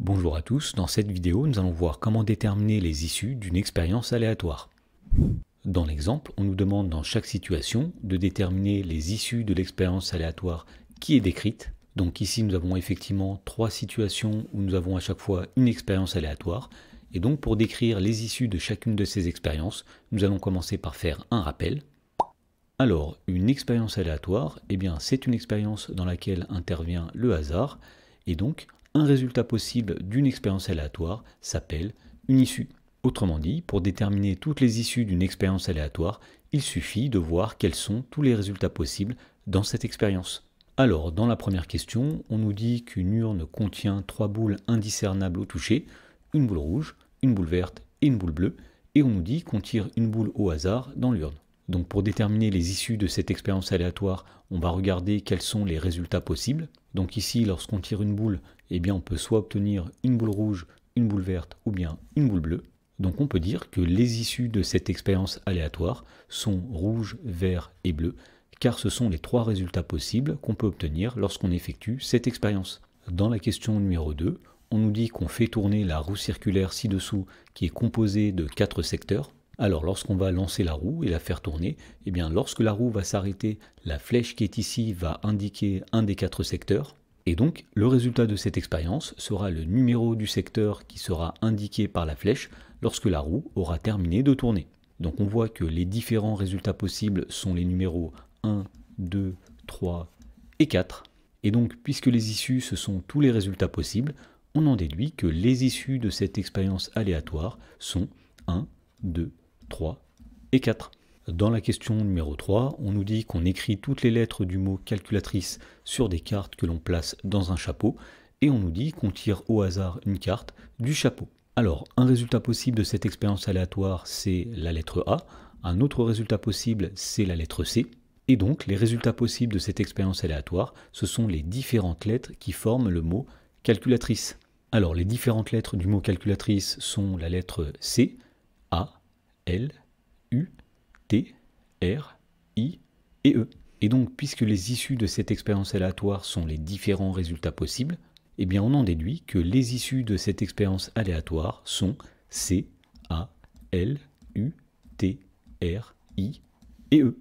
Bonjour à tous, dans cette vidéo nous allons voir comment déterminer les issues d'une expérience aléatoire. Dans l'exemple, on nous demande dans chaque situation de déterminer les issues de l'expérience aléatoire qui est décrite. Donc ici nous avons effectivement trois situations où nous avons à chaque fois une expérience aléatoire. Et donc pour décrire les issues de chacune de ces expériences, nous allons commencer par faire un rappel. Alors, une expérience aléatoire, c'est une expérience dans laquelle intervient le hasard, et donc un résultat possible d'une expérience aléatoire s'appelle une issue. Autrement dit, pour déterminer toutes les issues d'une expérience aléatoire, il suffit de voir quels sont tous les résultats possibles dans cette expérience. Alors, dans la première question, on nous dit qu'une urne contient trois boules indiscernables au toucher, une boule rouge, une boule verte et une boule bleue, et on nous dit qu'on tire une boule au hasard dans l'urne. Donc pour déterminer les issues de cette expérience aléatoire, on va regarder quels sont les résultats possibles. Donc ici, lorsqu'on tire une boule, on peut soit obtenir une boule rouge, une boule verte ou bien une boule bleue. Donc on peut dire que les issues de cette expérience aléatoire sont rouge, vert et bleu, car ce sont les trois résultats possibles qu'on peut obtenir lorsqu'on effectue cette expérience. Dans la question numéro 2, on nous dit qu'on fait tourner la roue circulaire ci-dessous qui est composée de 4 secteurs. Alors lorsqu'on va lancer la roue et la faire tourner, lorsque la roue va s'arrêter, la flèche qui est ici va indiquer un des 4 secteurs. Et donc le résultat de cette expérience sera le numéro du secteur qui sera indiqué par la flèche lorsque la roue aura terminé de tourner. Donc on voit que les différents résultats possibles sont les numéros 1, 2, 3 et 4. Et donc puisque les issues ce sont tous les résultats possibles, on en déduit que les issues de cette expérience aléatoire sont 1, 2, 3 et 4. Dans la question numéro 3, on nous dit qu'on écrit toutes les lettres du mot calculatrice sur des cartes que l'on place dans un chapeau et on nous dit qu'on tire au hasard une carte du chapeau. Alors, un résultat possible de cette expérience aléatoire, c'est la lettre A. Un autre résultat possible, c'est la lettre C. Et donc, les résultats possibles de cette expérience aléatoire, ce sont les différentes lettres qui forment le mot calculatrice. Alors, les différentes lettres du mot calculatrice sont la lettre C, A, L, U, T, R, I et E. Et donc, puisque les issues de cette expérience aléatoire sont les différents résultats possibles, on en déduit que les issues de cette expérience aléatoire sont C, A, L, U, T, R, I et E.